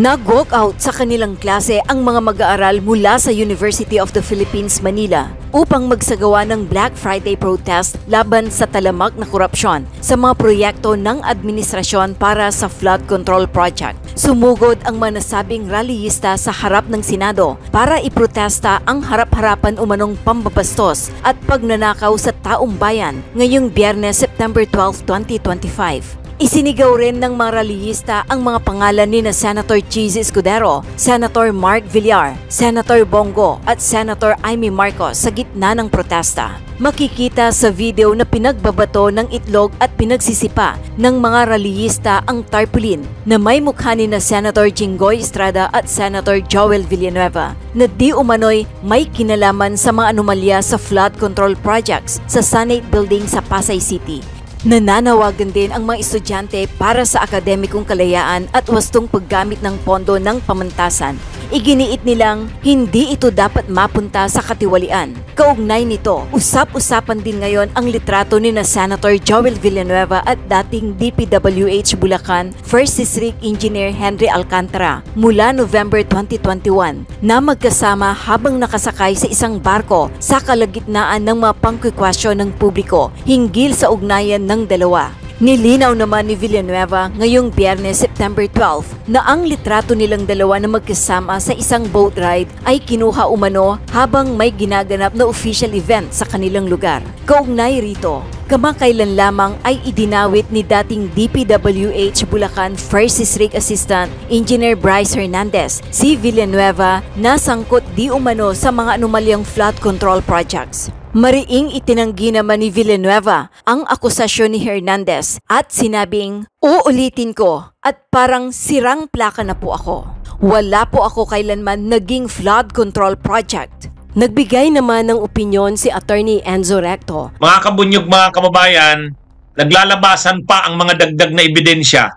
Nag-walk out sa kanilang klase ang mga mag-aaral mula sa University of the Philippines, Manila upang magsagawa ng Black Friday protest laban sa talamak na korupsyon sa mga proyekto ng administrasyon para sa flood control project. Sumugod ang manasabing rallyista sa harap ng Senado para iprotesta ang harap-harapan umanong pambabastos at pagnanakaw sa taong bayan ngayong Biyernes, September 12, 2025. Isinigaw rin ng mga rallyista ang mga pangalan ni Senator Cheesy Escudero, Senator Mark Villar, Senator Bongo at Senator Amy Marcos sa gitna ng protesta. Makikita sa video na pinagbabato ng itlog at pinagsisipa ng mga rallyista ang tarpaulin na may mukha ni Senator Jinggoy Estrada at Senator Joel Villanueva na di umano'y may kinalaman sa mga anomalya sa flood control projects sa Senate Building sa Pasay City. Nananawagan din ang mga estudyante para sa akademikong kalayaan at wastong paggamit ng pondo ng pamantasan. Iginiit nilang hindi ito dapat mapunta sa katiwalian. Kaugnay nito, usap-usapan din ngayon ang litrato ni Senator Joel Villanueva at dating DPWH Bulacan First District Engineer Henry Alcantara mula November 2021 na magkasama habang nakasakay sa isang barko sa kalagitnaan ng mga pangkukwestiyon ng publiko hinggil sa ugnayan ng dalawa. Nilinaw naman ni Villanueva ngayong Biyernes, September 12 na ang litrato nilang dalawa na magkasama sa isang boat ride ay kinuha umano habang may ginaganap na official event sa kanilang lugar. Kaugnay rito, kamakailan lamang ay idinawit ni dating DPWH Bulacan First District Assistant Engineer Bryce Hernandez si Villanueva na sangkot di umano sa mga anomalyang flood control projects. Mariing itinanggi naman ni Villanueva ang akusasyon ni Hernandez at sinabing, "Uulitin ko at parang sirang plaka na po ako. Wala po ako kailanman naging flood control project." Nagbigay naman ng opinyon si Attorney Enzo Recto. Mga kabunyog, mga kababayan, naglalabasan pa ang mga dagdag na ebidensya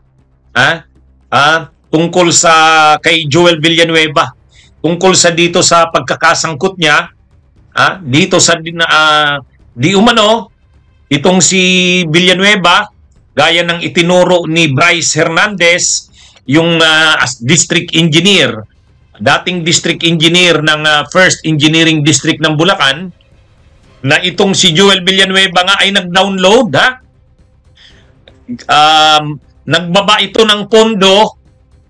tungkol sa kay Joel Villanueva, tungkol sa dito sa pagkakasangkot niya dito sa di umano itong si Villanueva, gaya ng itinuro ni Bryce Hernandez, yung as district engineer, dating district engineer ng First Engineering District ng Bulacan, na itong si Joel Villanueva nga ay nag-download nagbaba ito ng pondo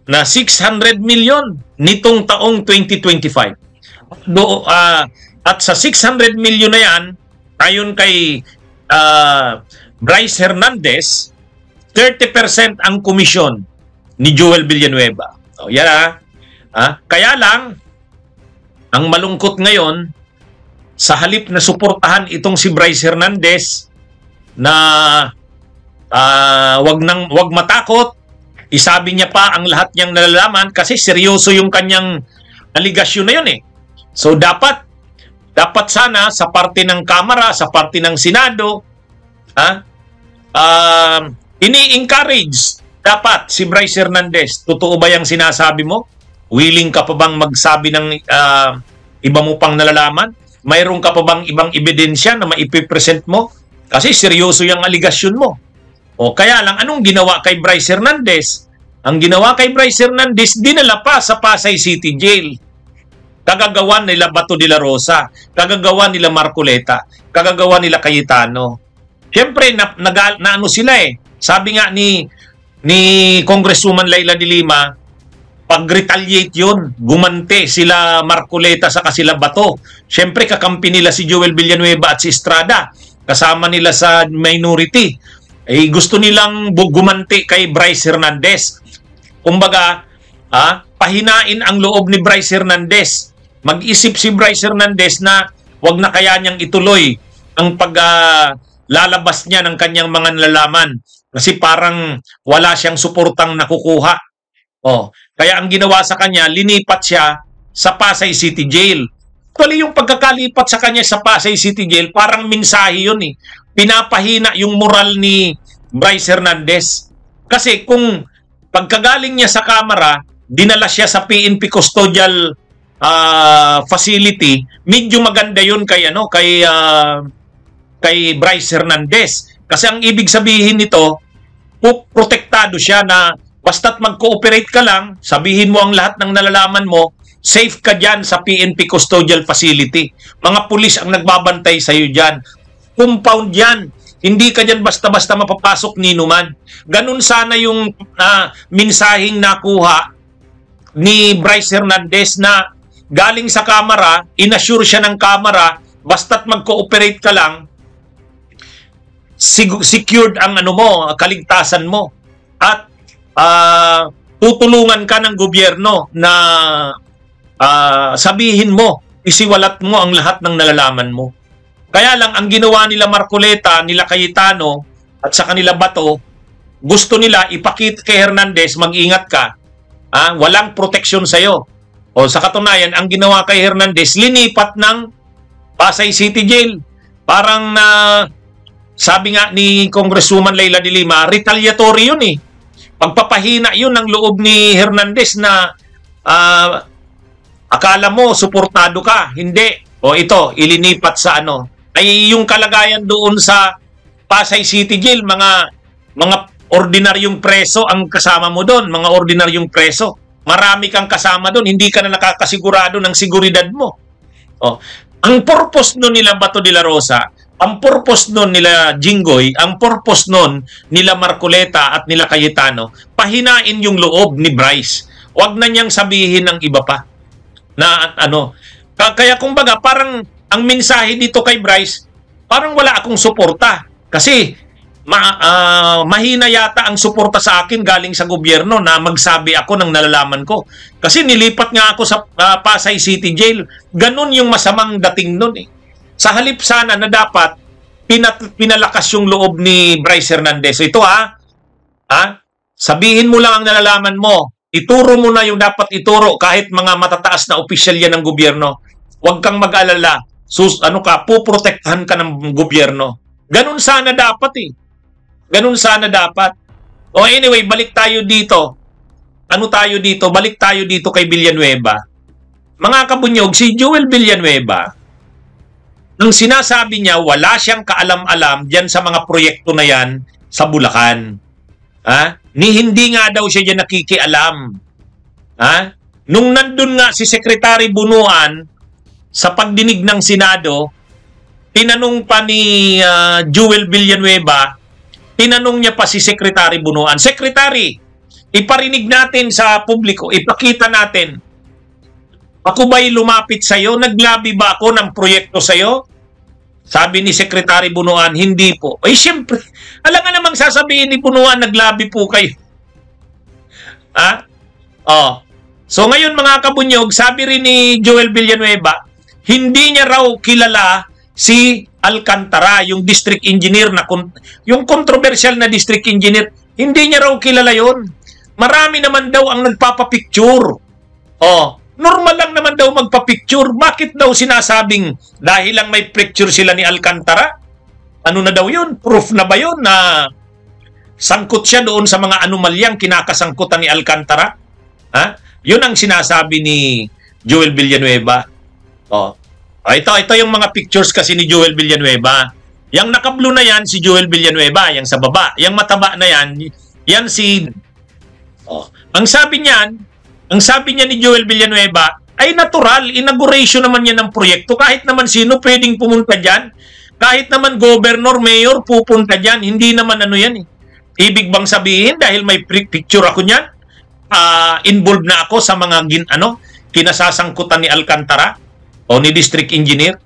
na 600 million nitong taong 2025. At sa 600 million na yan, ayon kay Bryce Hernandez, 30% ang komisyon ni Joel Villanueva. O, yan Kaya lang, ang malungkot ngayon, sa halip na suportahan itong si Bryce Hernandez na wag matakot, isabi niya pa ang lahat niyang nalalaman kasi seryoso yung kanyang aligasyon na yun eh. So dapat sana sa parte ng Kamara, sa parte ng Senado, ini-encourage dapat si Bryce Hernandez. Totoo ba yung sinasabi mo? Willing ka pa bang magsabi ng iba mo pang nalalaman? Mayroon ka pa bang ibang ebidensya na maipipresent mo? Kasi seryoso yung aligasyon mo. O kaya lang, anong ginawa kay Bryce Hernandez? Ang ginawa kay Bryce Hernandez, dinala pa sa Pasay City Jail. Kagagawan nila Bato de la Rosa, kagagawan nila Marcoleta, kagagawan nila Cayetano. Siyempre, naano sila eh. Sabi nga ni Congresswoman Laila de Lima, pag-retaliate yun, gumante sila Marcoleta sa sila Bato. Siyempre, kakampi nila si Joel Villanueva at si Estrada. Kasama nila sa minority. Eh, gusto nilang gumante kay Bryce Hernandez. Kumbaga, pahinain ang loob ni Bryce Hernandez. Mag-isip si Bryce Hernandez na wag na kaya niyang ituloy ang paglalabas niya ng kanyang mga nalalaman kasi parang wala siyang suportang nakukuha. Kaya ang ginawa sa kanya, linipat siya sa Pasay City Jail. Actually, yung pagkakalipat sa kanya sa Pasay City Jail, parang mensahe yun eh. Pinapahina yung moral ni Bryce Hernandez. Kasi kung pagkagaling niya sa Kamara, dinala siya sa PNP Custodial facility, medyo maganda yun kay Bryce Hernandez. Kasi ang ibig sabihin nito, protektado siya na Basta't mag-cooperate ka lang, sabihin mo ang lahat ng nalalaman mo, safe ka dyan sa PNP Custodial Facility. Mga pulis ang nagbabantay sa'yo dyan. Compound yan. Hindi ka dyan basta-basta mapapasok ni numan. Ganun sana yung minsahing nakuha ni Bryce Hernandez na galing sa kamera, inassure siya ng kamera, basta't mag-cooperate ka lang, secured ang kaligtasan mo. At tutulungan ka ng gobyerno na sabihin mo, isiwalat mo ang lahat ng nalalaman mo. Kaya lang, ang ginawa nila Marcoleta, nila Cayetano, at sa kanila Bato, gusto nila ipakita kay Hernandez, mag-ingat ka, walang proteksyon sa'yo. O sa katunayan, ang ginawa kay Hernandez, linipat ng Pasay City Jail. Parang sabi nga ni Congresswoman Leila de Lima, retaliatory yun eh. Pagpapahina yun ng loob ni Hernandez na akala mo suportado ka. Hindi. O ito, ilinipat sa ay yung kalagayan doon sa Pasay City Jail, mga ordinaryong preso ang kasama mo doon, mga ordinaryong preso. Marami kang kasama doon, hindi ka na nakakasigurado ng seguridad mo. O, ang purpose nun nila Bato de la Rosa, ang purpose nun nila Jinggoy, ang purpose nun nila Marcoleta at nila Cayetano, pahinain yung loob ni Bryce. Huwag na niyang sabihin ng iba pa. Na kaya kumbaga parang ang mensahe dito kay Bryce, parang wala akong suporta. Kasi mahina yata ang suporta sa akin galing sa gobyerno na magsabi ako ng nalalaman ko. Kasi nilipat nga ako sa Pasay City Jail. Ganun yung masamang dating nun eh. Sa halip sana na dapat pinalakas yung loob ni Bryce Hernandez. Ito sabihin mo lang ang nalalaman mo. Ituro mo na yung dapat ituro kahit mga matataas na opisyal yan ng gobyerno. Huwag kang mag-alala. Puprotektahan ka ng gobyerno. Ganun sana dapat eh. Ganun sana dapat. O anyway, balik tayo dito. Balik tayo dito kay Villanueva. Mga kabunyog, si Joel Villanueva, nang sinasabi niya, wala siyang kaalam-alam dyan sa mga proyekto na yan sa Bulacan. Hindi nga daw siya dyan nakikialam. Nung nandun nga si Secretary Bunuan sa pagdinig ng Senado, tinanong pa ni Joel Villanueva, tinanong niya pa si Secretary Bunuan, Secretary, iparinig natin sa publiko, ipakita natin, ako ba'y lumapit sa'yo? Naglabi ba ako ng proyekto sa'yo? Sabi ni Secretary Bunuan, hindi po. Ay, siyempre, alam nga namang sasabihin ni Bunuan, naglabi po kayo. So ngayon mga kabunyog, sabi rin ni Joel Villanueva, hindi niya raw kilala si Alcantara, yung district engineer yung controversial na district engineer, hindi niya raw kilala yon. Marami naman daw ang nagpapapicture. Normal lang naman daw magpapicture. Bakit daw sinasabing dahil lang may picture sila ni Alcantara? Ano na daw yun? Proof na ba yun na sangkot siya doon sa mga anomalyang kinakasangkutan ni Alcantara? Yun ang sinasabi ni Joel Villanueva. Ito yung mga pictures kasi ni Joel Villanueva. Yang naka-blue na yan, si Joel Villanueva. Yang sa baba. Yang mataba na yan, yan si... Ang sabi niya ni Joel Villanueva, ay natural, inauguration naman yan ng proyekto. Kahit naman sino pwedeng pumunta dyan. Kahit naman governor, mayor, pupunta dyan. Hindi naman yan eh. Ibig bang sabihin, dahil may picture ako niyan, involved na ako sa mga kinasasangkutan ni Alcantara o ni district engineer?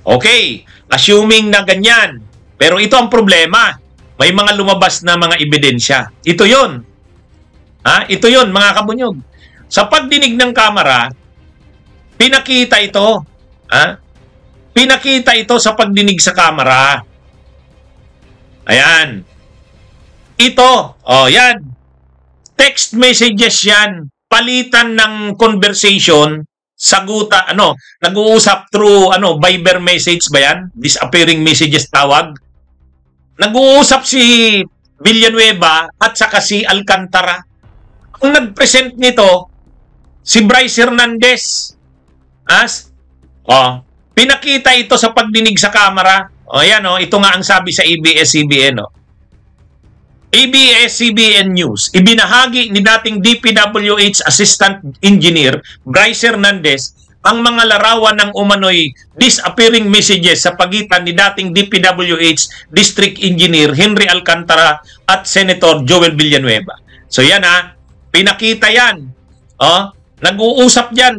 Okay, assuming na ganyan. Pero ito ang problema. May mga lumabas na mga ebidensya. Ito yon. Ito yon mga kabunyog. Sa pagdinig ng kamera, pinakita ito. Pinakita ito sa pagdinig sa kamera. Ayan. Ito. Yan. Text messages yan. Palitan ng conversation. Saguta, nag-uusap through, Viber message ba yan? Disappearing messages tawag. Nag-uusap si Villanueva at saka si Alcantara. Ang nag-present nito, si Bryce Hernandez. Pinakita ito sa pagdinig sa kamera. Yan, ito nga ang sabi sa ABS-CBN. ABS-CBN News, ibinahagi ni dating DPWH Assistant Engineer Bryce Hernandez ang mga larawan ng umano'y disappearing messages sa pagitan ni dating DPWH District Engineer Henry Alcantara at Senator Joel Villanueva. So yan pinakita yan. Nag-uusap dyan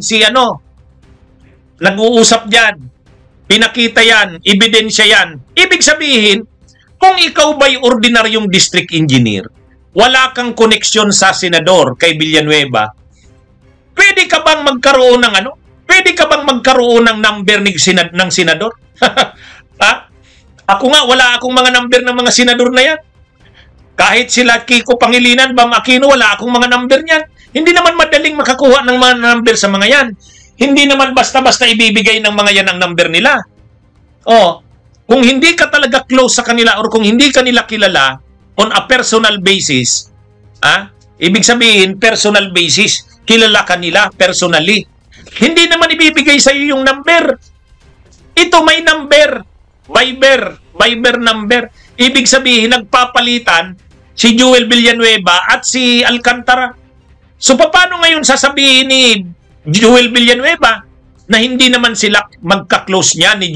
nag-uusap dyan. Pinakita yan, ebidensya yan. Ibig sabihin, kung ikaw ba'y ordinaryong district engineer, wala kang koneksyon sa senador kay Villanueva, pwede ka bang magkaroon ng Pwede ka bang magkaroon ng number ng senador? Ako nga, wala akong mga number ng mga senador na yan. Kahit sila Kiko Pangilinan, Bam Aquino, wala akong mga number niyan. Hindi naman madaling makakuha ng mga number sa mga yan. Hindi naman basta-basta ibibigay ng mga yan ang number nila. Kung hindi ka talaga close sa kanila or kung hindi ka nila kilala on a personal basis, ibig sabihin, personal basis, kilala ka nila personally. Hindi naman ibibigay sa iyo yung number. Ito may number. Viber number. Ibig sabihin, nagpapalitan si Joel Villanueva at si Alcantara. So, paano ngayon sasabihin ni Joel Villanueva na hindi naman sila magka-close niya ni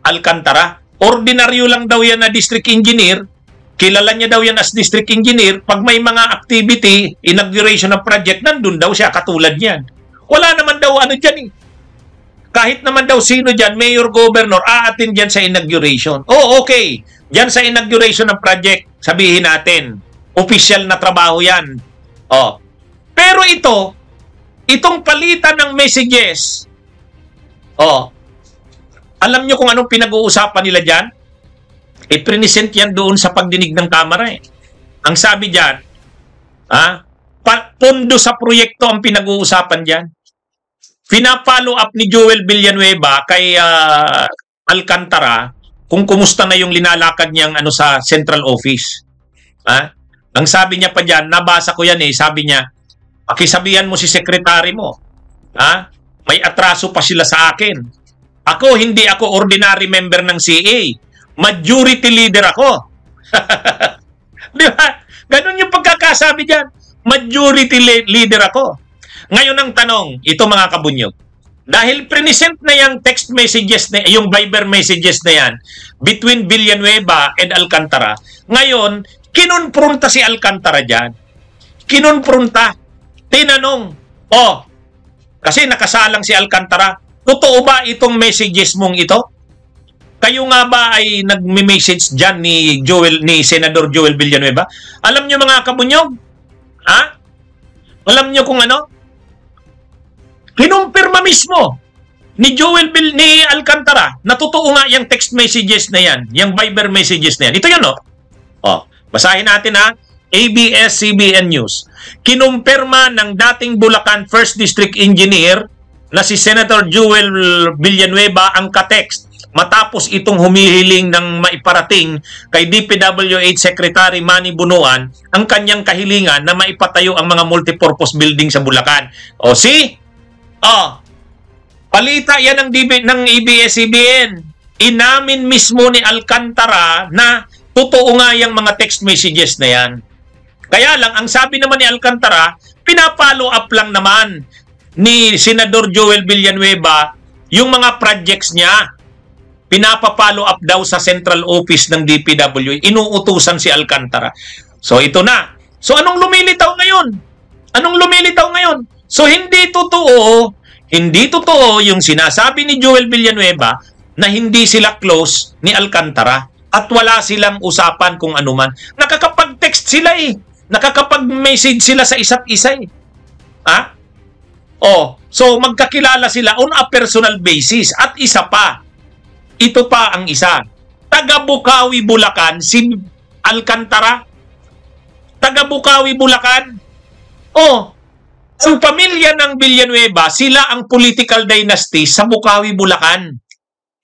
Alcantara? Ordinaryo lang daw yan na district engineer. Kilala niya daw yan as district engineer. Pag may mga activity, inauguration ng project, nandun daw siya katulad niyan. Wala naman daw dyan Kahit naman daw sino dyan, mayor, governor, aatin dyan sa inauguration. Okay. Dyan sa inauguration ng project, sabihin natin, official na trabaho yan. Pero itong palitan ng messages, alam nyo kung anong pinag-uusapan nila dyan? I-present yan doon sa pagdinig ng kamera Ang sabi dyan, pondo sa proyekto ang pinag-uusapan dyan. Pina-follow up ni Joel Villanueva kay Alcantara kung kumusta na yung linalakad niyang sa central office. Ang sabi niya pa dyan, nabasa ko yan sabi niya, pakisabihan mo si sekretary mo, may atraso pa sila sa akin. Hindi ako ordinary member ng CA. Majority leader ako. Di ba? Ganun yung pagkakasabi dyan. Majority leader ako. Ngayon ang tanong, ito mga kabunyog, dahil present na yung text messages, yung Viber messages na yan, between Villanueva and Alcantara, ngayon, kinonfronta si Alcantara dyan. Kinonfronta. Tinanong, kasi nakasalang si Alcantara, totoo ba itong messages mong ito? Kayo nga ba ay nagme-message dyan ni Senador Joel Villanueva? Alam nyo mga kabunyog? Alam nyo kung kinumpirma mismo ni Alcantara na totoo nga yung text messages na yan, yung Viber messages na yan. Ito yun, basahin natin ABS-CBN News. Kinumpirma ng dating Bulacan 1st District Engineer na si Senator Joel Villanueva ang ka-text matapos itong humihiling ng maiparating kay DPWH Secretary Manny Bunuan ang kanyang kahilingan na maipatayo ang mga multipurpose building sa Bulacan. Palita yan ng ABS-CBN. Inamin mismo ni Alcantara na totoo nga yung mga text messages na yan. Kaya lang, ang sabi naman ni Alcantara, pinapollow up lang naman ni Senador Joel Villanueva yung mga projects niya. Pinapapollow up daw sa central office ng DPW. Inuutusan si Alcantara. So, ito na. So, anong lumilitaw ngayon? So, hindi totoo yung sinasabi ni Joel Villanueva na hindi sila close ni Alcantara at wala silang usapan kung anuman. Nakakapag-text sila nakakapag-message sila sa isa't isa so magkakilala sila on a personal basis. At isa pa, ito pa ang isa. Taga Bukawi, Bulacan, si Alcantara. Taga Bukawi, Bulacan. Ang pamilya ng Villanueva, sila ang political dynasty sa Bukawi, Bulacan.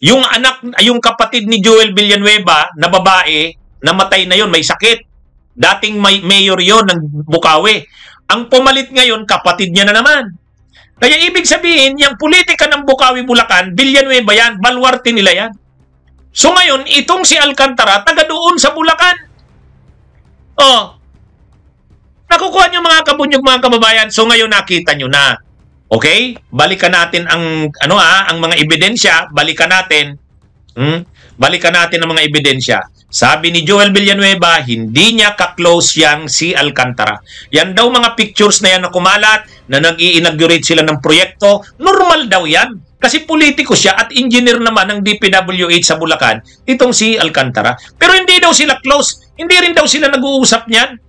Yung kapatid ni Joel Villanueva na babae, namatay na yon, may sakit. Dating mayor yon ng Bukawi. Ang pumalit ngayon, kapatid niya na naman. Kaya ibig sabihin, yung politika ng Bukawi, Bulacan, Villanueva yan, balwarte nila yan. So ngayon, itong si Alcantara, taga doon sa Bulacan. Oh, nakukuha nyo mga kabunyog, mga kababayan. So ngayon nakita nyo na. Okay? Balikan natin ang ang mga ebidensya, balikan natin. Balikan natin ang mga ebidensya. Sabi ni Joel Villanueva, hindi niya ka-close yang si Alcantara. Yan daw mga pictures na yan na kumalat, na nag-i-inaugurate sila ng proyekto, normal daw yan. Kasi politiko siya at engineer naman ng DPWH sa Bulacan, itong si Alcantara. Pero hindi daw sila close, hindi rin daw sila nag-uusap niyan.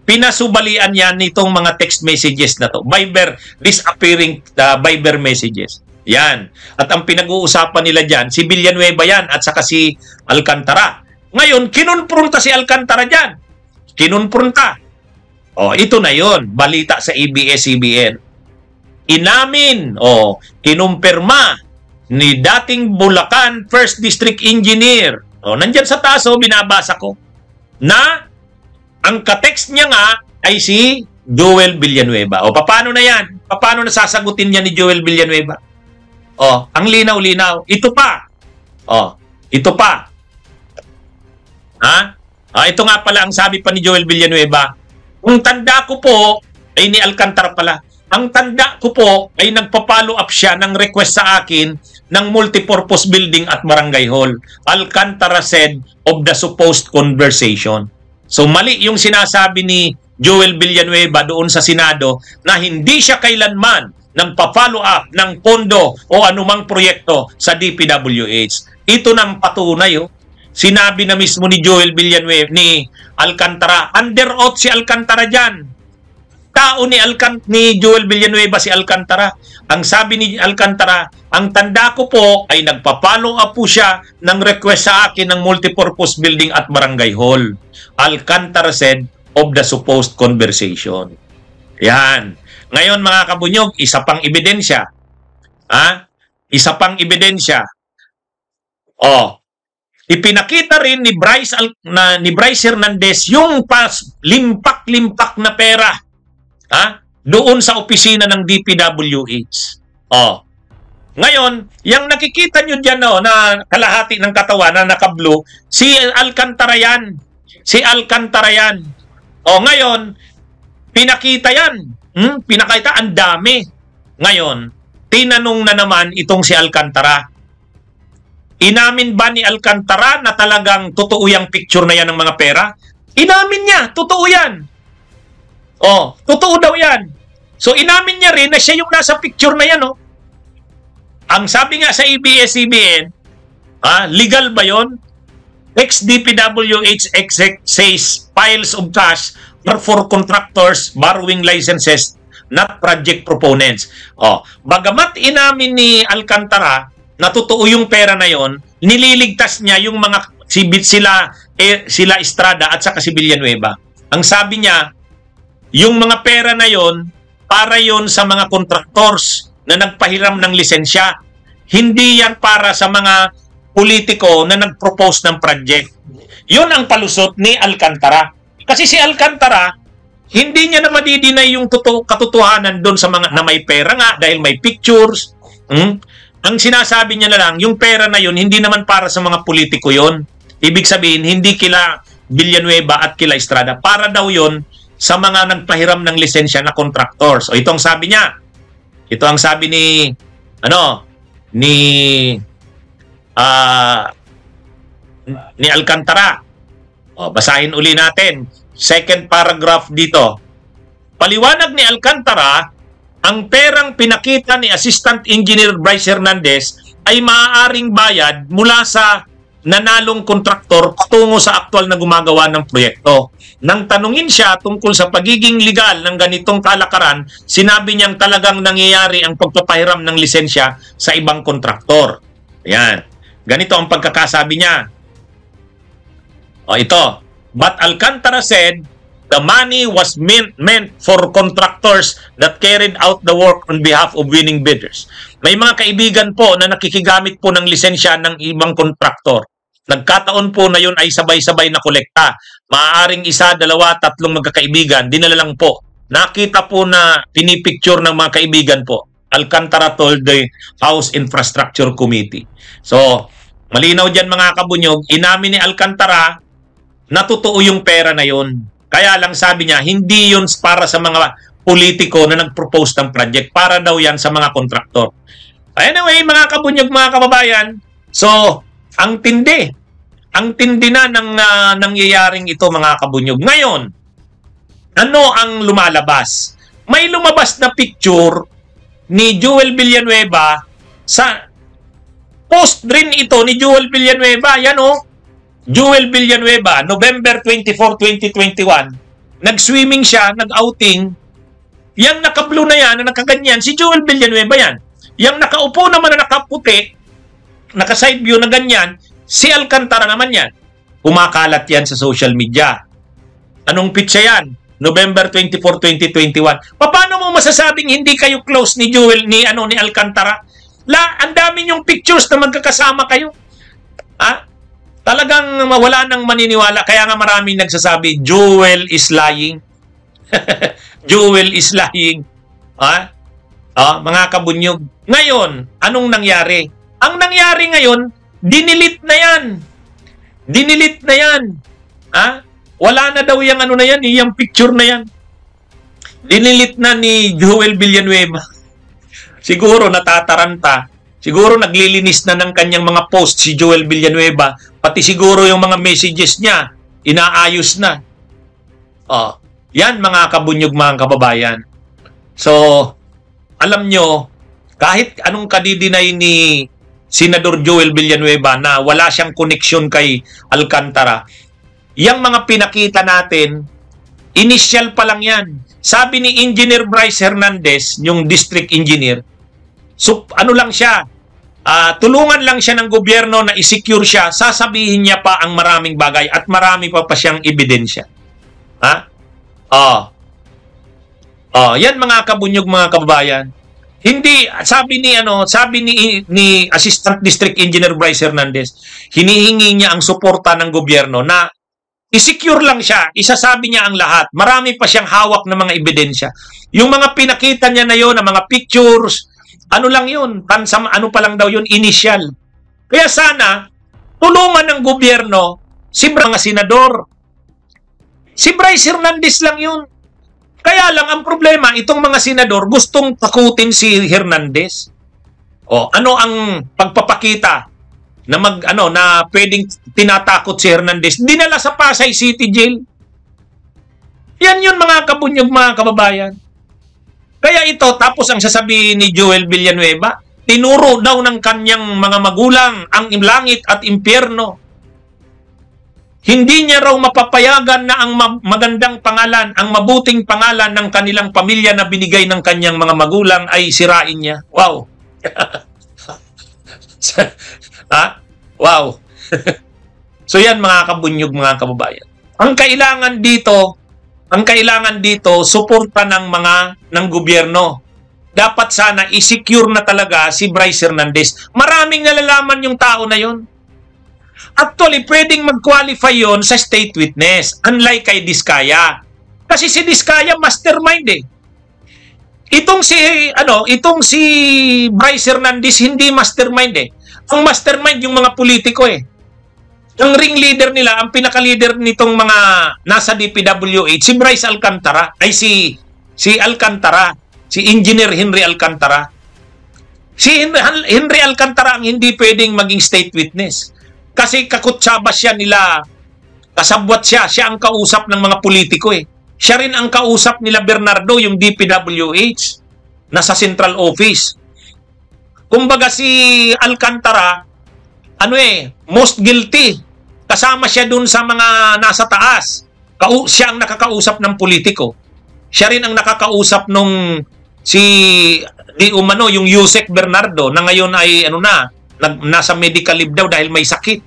Pinasubalian yan nitong mga text messages na to. Viber, disappearing Viber messages. Yan. At ang pinag-uusapan nila dyan, si Villanueva yan at saka si Alcantara. Ngayon, kinunprunta si Alcantara dyan. Kinunprunta. Ito na yon, balita sa ABS-CBN. Inamin, kinumpirma ni dating Bulacan 1st District Engineer. Nandyan sa taas, binabasa ko, na ang ka-text niya nga ay si Joel Villanueva. Paano na yan? Paano na sasagutin niya ni Joel Villanueva? Ang linaw-linaw. Ito pa. Ito pa. Ito nga pala ang sabi pa ni Joel Villanueva. Ang tanda ko po ay ni Alcantara pala. Ang tanda ko po ay nagpa-follow up siya ng request sa akin ng multipurpose building at barangay hall. Alcantara said of the supposed conversation. So mali yung sinasabi ni Joel Villanueva doon sa Senado na hindi siya kailanman nagpa-follow up ng pondo o anumang proyekto sa DPWH. Ito nang patunay. Sinabi na mismo ni Joel Villanueva, ni Alcantara, under oath si Alcantara dyan. Tao ni Joel Villanueva si Alcantara. Ang sabi ni Alcantara, ang tanda ko po ay nagpa-follow up po siya ng request sa akin ng multipurpose building at barangay hall. Alcantara said of the supposed conversation. Yan. Ngayon mga kabunyog, isa pang ebidensya. Isa pang ebidensya. Ipinakita rin ni Bryce Hernandez yung limpak-limpak na pera. Doon sa opisina ng DPWH. Ngayon, yung nakikita nyo dyan na kalahati ng katawan na naka-blue, si Alcantara yan. Si Alcantara yan. Ngayon, pinakita yan. Pinakita, ang dami. Ngayon, tinanong na naman itong si Alcantara. Inamin ba ni Alcantara na talagang totoo yung picture na yan ng mga pera? Inamin niya, totoo yan. Totoo daw yan. So, inamin niya rin na siya yung nasa picture na yan, Ang sabi nga sa ABS-CBN, legal ba yon? Ex-DPWH exec says piles of cash are for contractors borrowing licenses, not project proponents. Bagamat inamin ni Alcantara na totoo yung pera na yon, nililigtas niya yung mga sila Estrada at saka si Villanueva. Ang sabi niya, yung mga pera na yon, para yon sa mga contractors na nagpahiram ng lisensya. Hindi yan para sa mga politiko na nag-propose ng project. Yun ang palusot ni Alcantara. Kasi si Alcantara, hindi niya na madidinay yung katotohanan doon sa mga na may pera nga dahil may pictures. Ang sinasabi niya na lang, yung pera na yun, hindi naman para sa mga politiko yun. Ibig sabihin, hindi kila Villanueva at kila Estrada. Para daw yun sa mga nagpahiram ng lisensya na contractors. Ito ang sabi niya. Ito ang sabi ni Alcantara. Basahin uli natin. Second paragraph dito. Paliwanag ni Alcantara, ang perang pinakita ni Assistant Engineer Bryce Hernandez ay maaaring bayad mula sa nanalong kontraktor patungo sa aktual na gumagawa ng proyekto. Nang tanungin siya tungkol sa pagiging legal ng ganitong kalakaran, sinabi niyang talagang nangyayari ang pagpapahiram ng lisensya sa ibang kontraktor. Yan. Ganito ang pagkakasabi niya. Ito. But Alcantara said, the money was meant for contractors that carried out the work on behalf of winning bidders. May mga kaibigan po na nakikigamit po ng lisensya ng ibang kontraktor. Nagkataon po na yun ay sabay-sabay na kolekta. Maaaring isa, dalawa, tatlong magkakaibigan. Dinala lang po. Nakita po na pinipicture ng mga kaibigan po. Alcantara told the House Infrastructure Committee. So, malinaw dyan mga kabunyog, inamin ni Alcantara na totoo yung pera na yun. Kaya lang sabi niya, hindi yun para sa mga politiko na nag-propose ng project. Para daw yan sa mga kontraktor. Anyway, mga kabunyog, mga kababayan, so, ang tindi. Ang tindi na ng nangyayaring ito, mga kabunyog. Ngayon, ano ang lumalabas? May lumabas na picture ni Joel Villanueva sa post rin ito ni Joel Villanueva. Yan o. Joel Villanueva, November 24, 2021. Nag-swimming siya, nag-outing. Yang naka-blue na yan, na nakaganyan, si Joel Villanueva yan. Yang nakaupo naman na nakaputi, naka-side view na ganyan, si Alcantara naman yan. Kumakalat yan sa social media. Anong pitsa yan? November 24, 2021. Paano mo masasabing hindi kayo close ni Joel, ni Alcantara? Ang dami yung pictures na magkakasama kayo. Talagang wala nang maniniwala. Kaya nga maraming nagsasabi, Joel is lying. Joel is lying. Mga kabunyog. Ngayon, anong nangyari? Ang nangyari ngayon, dinilit na yan. Dinilit na yan. Wala na daw yung na yan, yung picture na yan. Dinilit na ni Joel Villanueva. Siguro natataranta. Siguro naglilinis na ng kanyang mga post si Joel Villanueva. Pati siguro yung mga messages niya, inaayos na. Yan mga kabunyog, mga kababayan. So, alam nyo, kahit anong kadidinay ni Senador Joel Villanueva na wala siyang koneksyon kay Alcantara, yung mga pinakita natin, initial pa lang yan. Sabi ni Engineer Bryce Hernandez, yung district engineer, lang siya, tulungan lang siya ng gobyerno na i-secure siya, sasabihin niya pa ang maraming bagay at marami pa siyang ebidensya. Yan mga kabunyog, mga kababayan. Hindi, sabi ni Assistant District Engineer Bryce Hernandez, hinihingi niya ang suporta ng gobyerno na i-secure lang siya, isasabi niya ang lahat. Marami pa siyang hawak ng mga ebidensya. Yung mga pinakita niya na yon, ang mga pictures, lang yun, pa lang daw yun, initial. Kaya sana, tulungan ng gobyerno si mga senador. Si Bryce Hernandez lang yun. Kaya lang, ang problema, itong mga senador, gustong takutin si Hernandez. Ano ang pagpapakita na pwedeng tinatakot si Hernandez? Dinala sa Pasay City Jail. Yan yun, mga kabunyog, mga kababayan. Kaya ito, tapos ang sasabihin ni Joel Villanueva, tinuro daw ng kanyang mga magulang ang langit at impyerno. Hindi niya raw mapapayagan na ang magandang pangalan, ang mabuting pangalan ng kanilang pamilya na binigay ng kanyang mga magulang ay sirain niya. Wow! Wow! So yan, mga kabunyog, mga kababayan. Ang kailangan dito, suporta ng gobyerno. Dapat sana i-secure na talaga si Bryce Hernandez. Maraming nalalaman yung tao na yon. Actually, pwedeng mag-qualify yon sa state witness. Unlike kay Diskaya. Kasi si Diskaya, mastermind eh. Itong si Bryce Hernandez, hindi mastermind eh. Ang mastermind yung mga politiko eh. Ang ringleader nila, ang pinaka-leader nitong mga nasa DPWH, si Bryce Alcantara, ay si Alcantara, si Engineer Henry Alcantara. Si Henry Alcantara ang hindi pwedeng maging state witness. Kasi kakutsaba siya nila, kasabwat siya ang kausap ng mga politiko eh. Siya rin ang kausap nila Bernardo, yung DPWH, nasa central office. Kumbaga si Alcantara, most guilty. Kasama siya dun sa mga nasa taas. Siya ang nakakausap ng politiko. Siya rin ang nakakausap nung yung Yusek Bernardo na ngayon ay nasa medical leave daw dahil may sakit.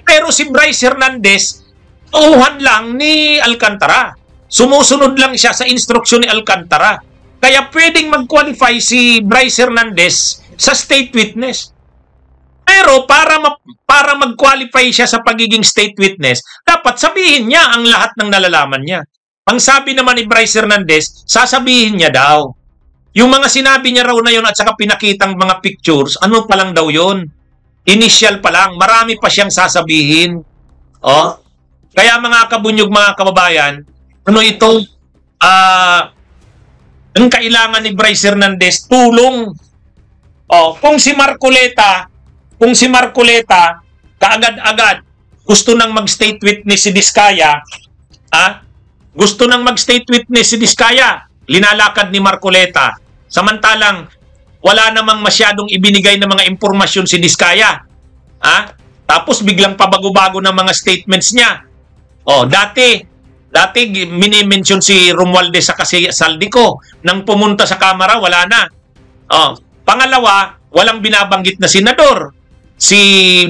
Pero si Bryce Hernandez, tauhan lang ni Alcantara. Sumusunod lang siya sa instruksyon ni Alcantara. Kaya pwedeng mag-qualify si Bryce Hernandez sa state witness. Pero para mag-qualify siya sa pagiging state witness, dapat sabihin niya ang lahat ng nalalaman niya. Ang sabi naman ni Bryce Hernandez, sasabihin niya daw. Yung mga sinabi niya raw na yun at saka pinakitang mga pictures, pa lang daw yun? Initial pa lang. Marami pa siyang sasabihin. Kaya mga kabunyog, mga kababayan, ano ito? Ang kailangan ni Bryce Hernandez, tulong. Kung si Marcoleta, kaagad-agad gusto nang mag-state witness si Diskaya, gusto nang mag-state witness si Diskaya, linalakad ni Marcoleta. Samantalang wala namang masyadong ibinigay na mga impormasyon si Diskaya. Tapos biglang pabago-bago ng mga statements niya. Dati mini-mention si Romualdez sa Saldico. Nang pumunta sa kamera, wala na. Pangalawa, walang binabanggit na senador. Si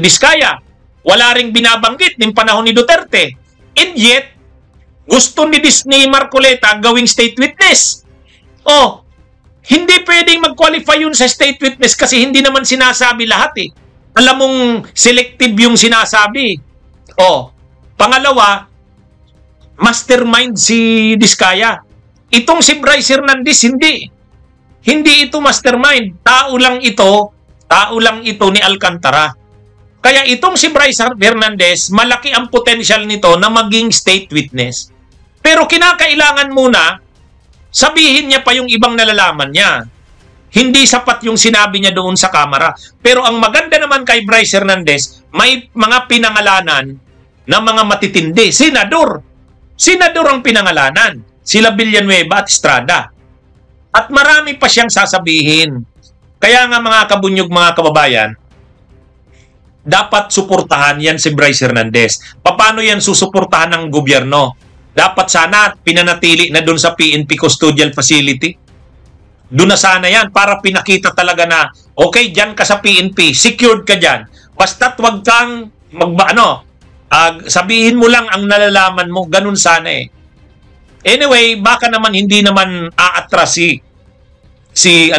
Diskaya, wala ring binabanggit ng panahon ni Duterte. And yet, gusto ni Marcoleta gawing state witness. Hindi pwedeng mag-qualify yun sa state witness kasi hindi naman sinasabi lahat eh. Alam mong selective yung sinasabi. Pangalawa, mastermind si Diskaya. Itong si Bryce Hernandez, hindi. Hindi ito mastermind. Tao lang ito ni Alcantara. Kaya itong si Bryce Hernandez, malaki ang potential nito na maging state witness. Pero kinakailangan muna, sabihin niya pa yung ibang nalalaman niya. Hindi sapat yung sinabi niya doon sa kamera. Pero ang maganda naman kay Bryce Hernandez, may mga pinangalanan na mga matitindi. Senador ang pinangalanan. Sila Villanueva at Estrada. At marami pa siyang sasabihin. Kaya nga mga kabunyog, mga kababayan, dapat suportahan yan si Bryce Hernandez. Paano yan susuportahan ng gobyerno? Dapat sana pinanatili na doon sa PNP Custodial Facility. Doon na sana yan para pinakita talaga na, okay, dyan ka sa PNP, secured ka dyan. Basta't wag kang sabihin mo lang ang nalalaman mo, ganun sana eh. Anyway, baka naman hindi naman aatras si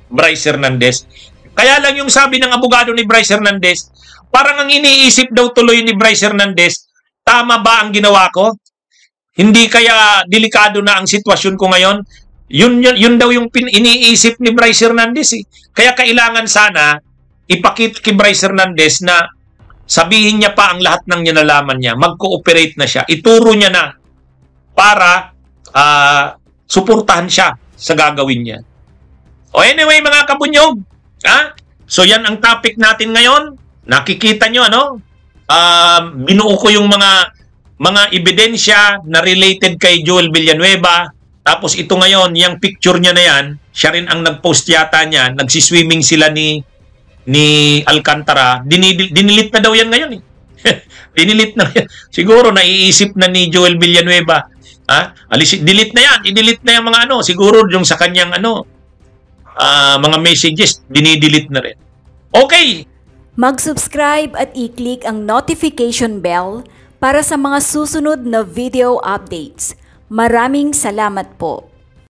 Bryce Hernandez. Kaya lang yung sabi ng abogado ni Bryce Hernandez, parang ang iniisip daw tuloy ni Bryce Hernandez, tama ba ang ginawa ko? Hindi kaya delikado na ang sitwasyon ko ngayon? Yun daw yung iniisip ni Bryce Hernandez eh. Kaya kailangan sana ipakita kay Bryce Hernandez na sabihin niya pa ang lahat ng nilalaman niya, mag-cooperate na siya, ituro niya na para suportahan siya sa gagawin niya. Anyway, mga kabunyog, so yan ang topic natin ngayon. Nakikita nyo, binuo ko yung mga ebidensya na related kay Joel Villanueva. Tapos ito ngayon, yung picture niya na yan, siya rin ang nag-post yata niya, nagsiswimming sila ni Alcantara. Dinilit na daw yan ngayon eh. Dinilit na yan. Siguro naiisip na ni Joel Villanueva. Delete na yan. I-delete na yung mga siguro yung sa kanyang mga messages, dinidelete na rin. Okay. Mag-subscribe at i-click ang notification bell para sa mga susunod na video updates. Maraming salamat po.